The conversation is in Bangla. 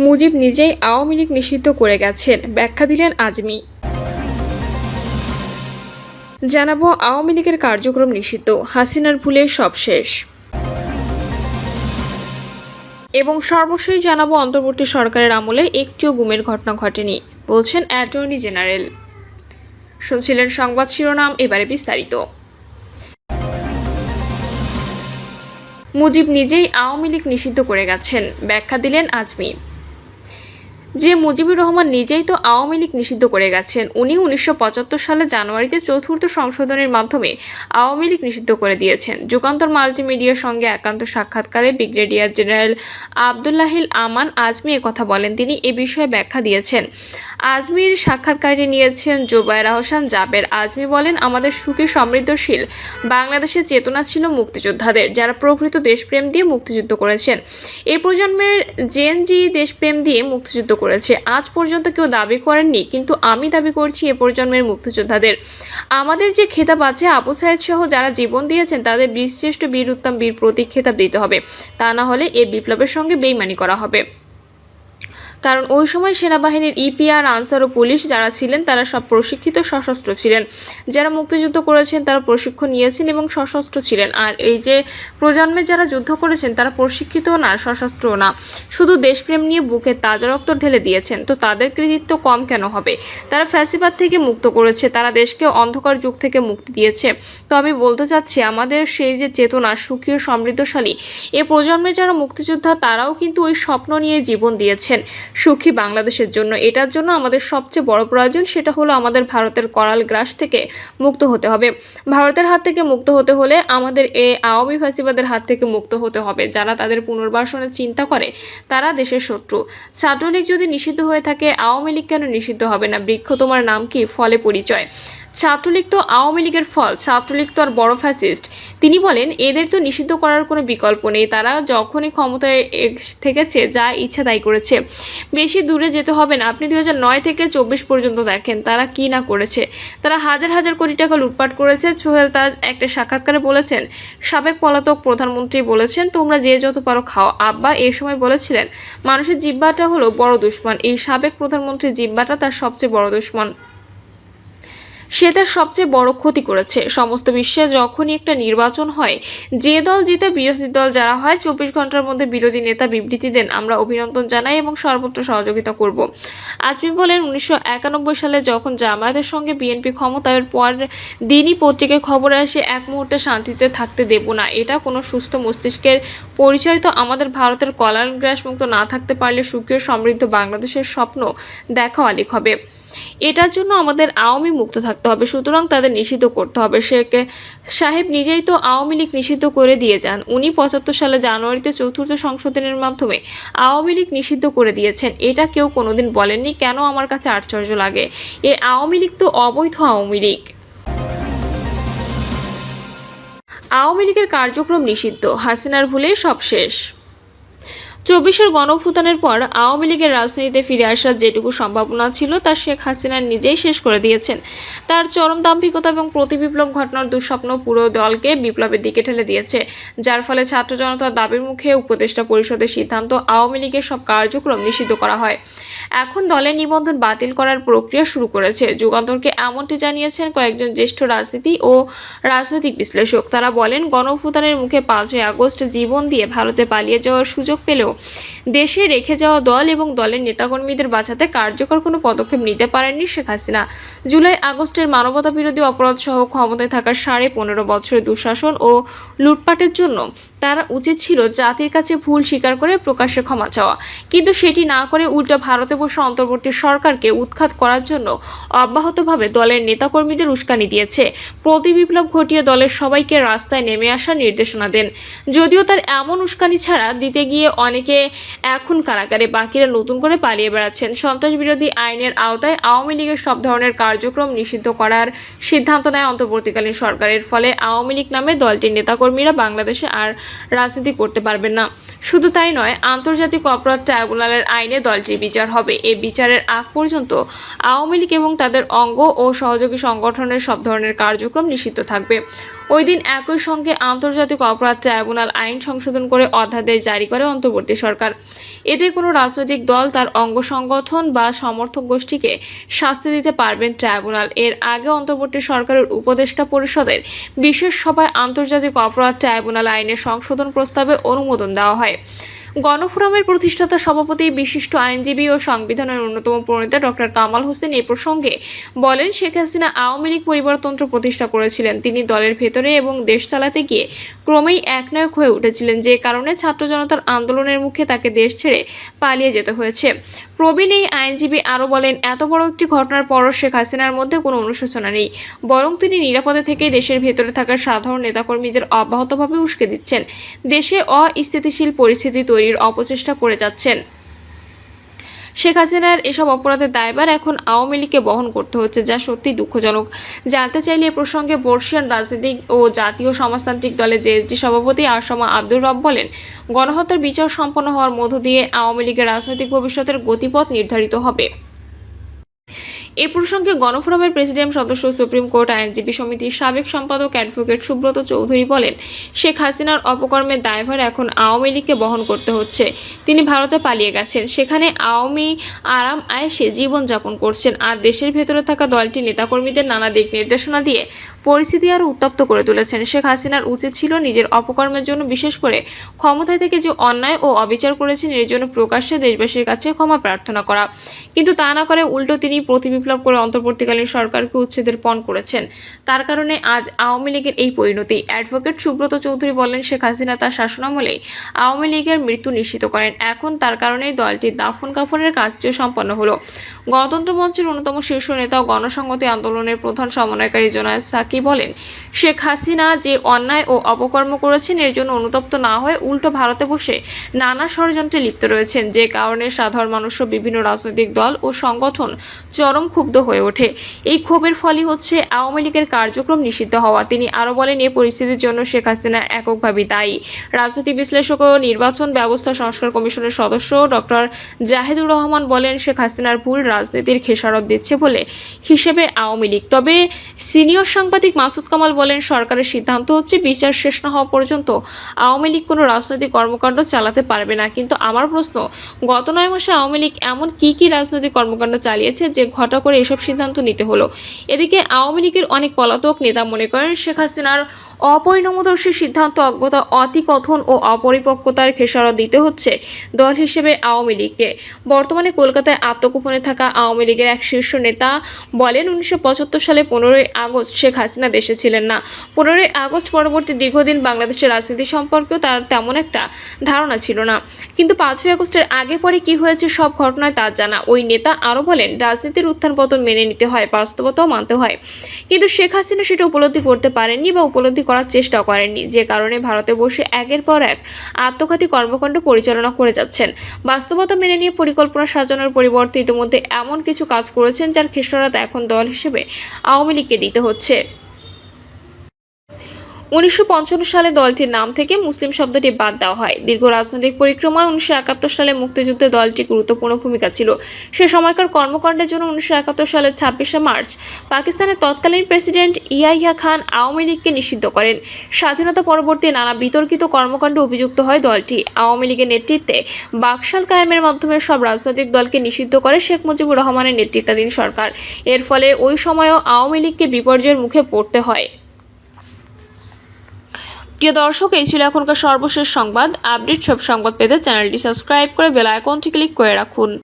মুজিব নিজেই আওয়ামী লীগ নিষিদ্ধ করে গেছেন, ব্যাখ্যা দিলেন আজমি। জানাবো আওয়ামী লীগের কার্যক্রম নিষিদ্ধ, হাসিনার ভুলে সব শেষ। এবং সর্বশেষ জানাবো অন্তর্বর্তী সরকারের আমলে একটিও গুমের ঘটনা ঘটেনি, বলছেন অ্যাটর্নি জেনারেল। শুনছিলেন সংবাদ শিরোনাম, এবারে বিস্তারিত। মুজিব নিজেই আওয়ামী লীগ নিষিদ্ধ করে গেছেন, ব্যাখ্যা দিলেন আজমি। যে মুজিবুর রহমান নিজেই তো আওয়ামী লীগ নিষিদ্ধ করে গেছেন। উনি 1975 সালে জানুয়ারিতে চতুর্থ সংশোধনের মাধ্যমে আওয়ামী লীগ নিষিদ্ধ করে দিয়েছেন। যুগান্তর মাল্টিমিডিয়ার সঙ্গে একান্ত সাক্ষাৎকারে ব্রিগেডিয়ার জেনারেল আব্দুল্লাহিল আমান আজমি কথা বলেন। তিনি এ বিষয়ে ব্যাখ্যা দিয়েছেন। আজমির সাক্ষাৎকারটি নিয়েছেন জোবায়ের আহসান জাবের। আজমি বলেন, আমাদের সুখী সমৃদ্ধশীল বাংলাদেশের চেতনা ছিল মুক্তিযোদ্ধাদের, যারা প্রকৃত দেশপ্রেম দিয়ে মুক্তিযুদ্ধ করেছেন। এই প্রজন্মের জেন-জি দেশপ্রেম দিয়ে মুক্তিযুদ্ধ করেছে। আজ পর্যন্ত কেউ দাবি করেননি, কিন্তু আমি দাবি করছি এ প্রজন্মের মুক্তিযোদ্ধাদের আমাদের যে খেতাব আছে, আবু সাইদ সহ যারা জীবন দিয়েছেন তাদের বীরশ্রেষ্ঠ, বীর উত্তম, বীর প্রতীক খেতাব দিতে হবে। তা না হলে এ বিপ্লবের সঙ্গে বেইমানি করা হবে। কারণ ওই সময় সেনাবাহিনীর ইপিআর, আনসার ও পুলিশ যারা ছিলেন তারা সব প্রশিক্ষিত, সশস্ত্র ছিলেন। যারা মুক্তিযুদ্ধ করেছেন তারা প্রশিক্ষণ নিয়েছেন এবং সশস্ত্র ছিলেন। আর এই যে প্রজন্মের যারা যুদ্ধ করেছেন তারা প্রশিক্ষিত না, সশস্ত্র না, শুধু দেশপ্রেম নিয়ে বুকে তাজা রক্ত ঢেলে দিয়েছেন। তো তাদের কৃতিত্ব কম কেন হবে? তারা ফ্যাসিবাদ থেকে মুক্ত করেছে, তারা দেশকে অন্ধকার যুগ থেকে মুক্তি দিয়েছে। তো আমি বলতে চাচ্ছি, আমাদের সেই যে চেতনা সুখী ও সমৃদ্ধশালী, এ প্রজন্মের যারা মুক্তিযোদ্ধা তারাও কিন্তু ওই স্বপ্ন নিয়ে জীবন দিয়েছেন সুখী বাংলাদেশের জন্য। এটার জন্য আমাদের সবচেয়ে বড় প্রয়োজন সেটা হলো আমাদের ভারতের করাল গ্রাস থেকে মুক্ত হতে হবে। ভারতের হাত থেকে মুক্ত হতে হলে আমাদের এই আওয়ামী ফ্যাসিবাদের হাত থেকে মুক্ত হতে হবে। যারা তাদের পুনর্বাসনের চিন্তা করে তারা দেশের শত্রু। ছাত্রলীগ যদি নিষিদ্ধ হয়ে থাকে, আওয়ামী লীগ কেন নিষিদ্ধ হবে না? বৃক্ষ তোমার নাম কি, ফলে পরিচয়। ছাত্রলীগ তো আওয়ামী লীগের ফল, ছাত্রলীগ তো আর বড় ফ্যাসিস্ট। তিনি বলেন, এদের তো নিষিদ্ধ করার কোনো বিকল্প নেই। তারা যখনই ক্ষমতায় থেকেছে যা ইচ্ছা তাই করেছে। বেশি দূরে যেতে হবে না, আপনি 2009 থেকে 24 পর্যন্ত দেখেন তারা কি না করেছে। তারা হাজার হাজার কোটি টাকা লুটপাট করেছে। সোহেল তাজ একটা সাক্ষাৎকারে বলেছেন, সাবেক পলাতক প্রধানমন্ত্রী বলেছেন, তোমরা যে যত পারো খাও। আব্বা এই সময় বলেছিলেন, মানুষের জিহ্বাটা হলো বড় দুশমন। এই সাবেক প্রধানমন্ত্রীর জিহ্বাটা তার সবচেয়ে বড় দুশমন। সে তার সবচেয়ে বড় ক্ষতি করেছে। সমস্ত বিশ্বে যখনই একটা নির্বাচন হয়, যে দল জিতে বিরোধী দল যারা হয়, 24 ঘন্টার মধ্যে বিরোধী নেতা বিবৃতি দেন, আমরা অভিনন্দন জানাই এবং সর্বত্র সহযোগিতা করব। আজমি বলেন, 1991 সালে যখন জামায়াতের সঙ্গে বিএনপি ক্ষমতার পর দিনই পত্রিকায় খবরে আসে, এক মুহূর্তে শান্তিতে থাকতে দেব না। এটা কোনো সুস্থ মস্তিষ্কের পরিচয়। তো আমাদের ভারতের কলার গ্রাস মুক্ত না থাকতে পারলে সুখী ও সমৃদ্ধ বাংলাদেশের স্বপ্ন দেখা অলীক হবে। এটার জন্য আমাদের আওয়ামী মুক্ত থাকতে হবে, সুতরাং তাদের নিষিদ্ধ করতে হবে। শেখ সাহেব নিজেই তো আওয়ামী লীগ নিষিদ্ধ করে দিয়ে যান। উনি 75 সালে জানুয়ারিতে চতুর্থ সংশোধনের মাধ্যমে আওয়ামী লীগ নিষিদ্ধ করে দিয়েছেন। এটা কেউ কোনোদিন বলেননি, কেন আমার কাছে আশ্চর্য লাগে। এই আওয়ামী লীগ তো অবৈধ আওয়ামী লীগ। আওয়ামী লীগের কার্যক্রম নিষিদ্ধ, হাসিনার ভুলে সব শেষ। 24-এর গণঅভ্যুত্থানের পর আওয়ামী লীগের রাজনীতিতে ফিরে আসার যেটুকু সম্ভাবনা ছিল তা শেখ হাসিনা নিজেই শেষ করে দিয়েছেন। তার চরম দাম্ভিকতা এবং প্রতিবিপ্লব ঘটনার দুঃস্বপ্ন পুরো দলকে বিপ্লবের দিকে ঠেলে দিয়েছে, যার ফলে ছাত্র জনতার দাবির মুখে উপদেষ্টা পরিষদের সিদ্ধান্ত আওয়ামী লীগের সব কার্যক্রম নিষিদ্ধ করা হয়। এখন দলের নিবন্ধন বাতিল করার প্রক্রিয়া শুরু করেছে। যুগান্তরকে এমনটি জানিয়েছেন কয়েকজন জ্যেষ্ঠ রাজনীতি ও রাজনৈতিক বিশ্লেষক। তারা বলেন, গণঅভ্যুত্থানের মুখে 5ই আগস্ট জীবন দিয়ে ভারতে পালিয়ে যাওয়ার সুযোগ পেলেও দেশে রেখে যাওয়া দল এবং দলের নেতাকর্মীদের বাঁচাতে কার্যকর কোনো পদক্ষেপ নিতে পারেননি শেখ হাসিনা। জুলাই আগস্টের মানবতা বিরোধী অপরাধ সহ ক্ষমতায় থাকার 15.5 বছরের দুঃশাসন ও লুটপাটের জন্য তারা উচিত ছিল জাতির কাছে ভুল স্বীকার করে প্রকাশ্যে ক্ষমা চাওয়া, কিন্তু সেটি না করে উল্টো ভারতে বসে অন্তর্বর্তী সরকারকে উৎখাত করার জন্য অব্যাহতভাবে দলের নেতাকর্মীদের উস্কানি দিয়েছে। প্রতিবিপ্লব ঘটিয়ে দলের সবাইকে রাস্তায় নেমে আসার নির্দেশনা দেন। যদিও তার এমন উস্কানি ছাড়া দিতে গিয়ে অনেকে এখন কারাগারে, বাকিরা নতুন করে পালিয়ে বেড়াচ্ছেন। সন্ত্রাস বিরোধী আইনের আওতায় আওয়ামী লীগের সব ধরনের কার্যক্রম নিষিদ্ধ করার সিদ্ধান্ত নেয় অন্তর্বর্তীকালীন সরকারের। ফলে আওয়ামী লীগ নামে দলটির নেতাকর্মীরা বাংলাদেশে আর রাজনীতি করতে পারবেন না। শুধু তাই নয়, আন্তর্জাতিক অপরাধ ট্রাইব্যুনালের আইনে দলটির বিচার হবে। এই বিচারের আগ পর্যন্ত আওয়ামী লীগ এবং তাদের অঙ্গ ও সহযোগী সংগঠনের সব ধরনের কার্যক্রম নিষিদ্ধ থাকবে। ওই দিন একই সঙ্গে আন্তর্জাতিক অপরাধ ট্রাইব্যুনাল আইন সংশোধন করে অধ্যাদেশ জারি করে অন্তর্বর্তী সরকার। এতে কোনো রাজনৈতিক দল তার অঙ্গ সংগঠন বা সমর্থক গোষ্ঠীকে শাস্তি দিতে পারবেন ট্রাইব্যুনাল। এর আগে অন্তর্বর্তী সরকারের উপদেষ্টা পরিষদের বিশেষ সভায় আন্তর্জাতিক অপরাধ ট্রাইব্যুনাল আইনের সংশোধন প্রস্তাবে অনুমোদন দেওয়া হয়। গণফোরামের প্রতিষ্ঠাতা সভাপতি, বিশিষ্ট আইনজীবী ও সংবিধানের অন্যতম প্রণেতা ডক্টর কামাল হোসেন এ প্রসঙ্গে বলেন, শেখ হাসিনা আওয়ামী লীগ পরিবারতন্ত্র প্রতিষ্ঠা করেছিলেন। তিনি দলের ভেতরে এবং দেশ চালাতে গিয়ে ক্রমেই একনায়ক হয়ে উঠেছিলেন, যে কারণে ছাত্র জনতার আন্দোলনের মুখে তাকে দেশ ছেড়ে পালিয়ে যেতে হয়েছে। প্রবীণ এই আইনজীবী আরো বলেন, এত বড় একটি ঘটনার পরও শেখ হাসিনার মধ্যে কোনো অনুশোচনা নেই, বরং তিনি নিরাপদে থেকেই দেশের ভেতরে থাকা সাধারণ নেতাকর্মীদের অব্যাহতভাবে উস্কে দিচ্ছেন, দেশে অস্থিতিশীল পরিস্থিতি তৈরির অপচেষ্টা করে যাচ্ছেন। শেখ হাসিনার এসব অপরাধের দায়ভার এখন আওয়ামী লীগকে বহন করতে হচ্ছে, যা সত্যি দুঃখজনক। জানতে চাইলে এ প্রসঙ্গে বর্ষিয়ান রাজনীতিক ও জাতীয় সমাজতান্ত্রিক দলের জেএসডি সভাপতি আসামা আব্দুর রব বলেন, গণহত্যার বিচার সম্পন্ন হওয়ার মধ্য দিয়ে আওয়ামী লীগের রাজনৈতিক ভবিষ্যতের গতিপথ নির্ধারিত হবে। এ প্রসঙ্গে গণফোরামের প্রেসিডিয়াম সদস্য, সুপ্রিম কোর্ট আইনজীবী সমিতির সাবেক সম্পাদক অ্যাডভোকেট সুব্রত চৌধুরী বলেন, শেখ হাসিনার অপকর্মের দায়ভার এখন আওয়ামী লীগকে বহন করতে হচ্ছে। তিনি ভারতে পালিয়ে গেছেন, সেখানে আওয়ামী আরাম আয়েশে জীবনযাপন করছেন, আর দেশের ভেতরে থাকা দলটির নেতাকর্মীদের নানা দিক নির্দেশনা দিয়ে পরিস্থিতি আরো উত্তপ্ত করে তুলেছেন। শেখ হাসিনার উচিত ছিল নিজের অপকর্মের জন্য, বিশেষ করে ক্ষমতায় থেকে যে অন্যায় ও অবিচার করেছেন এর জন্য প্রকাশ্যে দেশবাসীর কাছে ক্ষমা প্রার্থনা করা, কিন্তু তা না করে উল্টো তিনি প্রতিবিপ্লব করে অন্তর্বর্তীকালীন সরকারকে উচ্ছেদের পণ করেছেন। তার কারণে আজ আওয়ামী লীগের এই পরিণতি। অ্যাডভোকেট সুব্রত চৌধুরী বলেন, শেখ হাসিনা তার শাসনামলে আওয়ামী লীগের মৃত্যু নিশ্চিত করেন, এখন তার কারণেই দলটির দাফন কাফনের কাজটিও সম্পন্ন হলো। গণতন্ত্র মঞ্চের অন্যতম শীর্ষ নেতা ও গণসংহতি আন্দোলনের প্রধান সমন্বয়কারী জোনায়েদ সাকি বলেন, শেখ হাসিনা যে অন্যায় ও অপকর্ম করেছেন এর জন্য অনুতপ্ত না হয়ে উল্টো ভারতে বসে নানা ষড়যন্ত্রে লিপ্ত রয়েছেন, যে কারণে সাধারণ মানুষ, বিভিন্ন রাজনৈতিক দল ও সংগঠন চরম ক্ষুব্ধ হয়ে ওঠে। এই ক্ষোভের ফলই হচ্ছে আওয়ামী লীগের কার্যক্রম নিষিদ্ধ হওয়া। তিনি আরো বলেন, এই পরিস্থিতির জন্য শেখ হাসিনা এককভাবে দায়ী। রাজনৈতিক বিশ্লেষক ও নির্বাচন ব্যবস্থা সংস্কার কমিশনের সদস্য ডক্টর জাহিদুর রহমান বলেন, শেখ হাসিনার ভুল রাজনীতির খেসারত দিচ্ছে বলে হিসেবে আওয়ামী লীগ। তবে সিনিয়র সাংবাদিক মাসুদ কামাল বলেন, সরকারের সিদ্ধান্ত হচ্ছে বিচার শেষ না হওয়া পর্যন্ত আওয়ামী লীগ কোনো রাজনৈতিক কর্মকাণ্ড চালাতে পারবে না। কিন্তু আমার প্রশ্ন, গত 9 মাসে আওয়ামী লীগ এমন কি রাজনৈতিক কর্মকাণ্ড চালিয়েছে যে ঘটা করে এসব সিদ্ধান্ত নিতে হলো? এদিকে আওয়ামী লীগের অনেক পলাতক নেতা মনে করেন, শেখ হাসিনার অপরিণামদর্শী সিদ্ধান্ত, অজ্ঞতা, অতিকথন ও অপরিপক্কতার খেসারত দিতে হচ্ছে দল হিসেবে আওয়ামী লীগকে। বর্তমানে কলকাতায় আত্মগোপনে থাকা আওয়ামী লীগের এক শীর্ষ নেতা বলেন, 1975 সালে 15ই আগস্ট শেখ হাসিনা দেশে ছিলেন না। 15ই আগস্ট পরবর্তী দীর্ঘদিন বাংলাদেশের রাজনীতি সম্পর্কেও তার তেমন একটা ধারণা ছিল না, কিন্তু 5ই আগস্টের আগে পরে কি হয়েছে সব ঘটনায় তার জানা। ওই নেতা আরো বলেন, রাজনীতির উত্থান পতন মেনে নিতে হয়, বাস্তবতাও মানতে হয়, কিন্তু শেখ হাসিনা সেটা উপলব্ধি করতে পারেননি বা উপলব্ধি করার চেষ্টাও করেননি, যে কারণে ভারতে বসে একের পর এক আত্মঘাতী কর্মকাণ্ড পরিচালনা করে যাচ্ছেন। বাস্তবতা মেনে নিয়ে পরিকল্পনা সাজানোর পরিবর্তে ইতিমধ্যে এমন কিছু কাজ করেছেন যার খেসারত এখন দল হিসেবে আওয়ামী লীগকে দিতে হচ্ছে। 1955 সালে দলটির নাম থেকে মুসলিম শব্দটি বাদ দেওয়া হয়। দীর্ঘ রাজনৈতিক পরিক্রমায় 1971 সালে মুক্তিযুদ্ধে দলটি গুরুত্বপূর্ণ ভূমিকা ছিল। সে সময়কার কর্মকাণ্ডের জন্য 1971 সালের 26শে মার্চ পাকিস্তানের তৎকালীন প্রেসিডেন্ট ইয়াহিয়া খান আওয়ামী লীগকে নিষিদ্ধ করেন। স্বাধীনতা পরবর্তী নানা বিতর্কিত কর্মকাণ্ডে অভিযুক্ত হয় দলটি। আওয়ামী লীগের নেতৃত্বে বাকশাল কায়েমের মাধ্যমে সব রাজনৈতিক দলকে নিষিদ্ধ করে শেখ মুজিবুর রহমানের নেতৃত্বাধীন সরকার। এর ফলে ওই সময়ও আওয়ামী লীগকে বিপর্যয়ের মুখে পড়তে হয়। প্রিয় দর্শক, এই ছিল এখনকার সর্বশেষ সংবাদ। আপডেট সব সংবাদ পেতে চ্যানেলটি সাবস্ক্রাইব করে বেল আইকনটি ক্লিক করে রাখুন।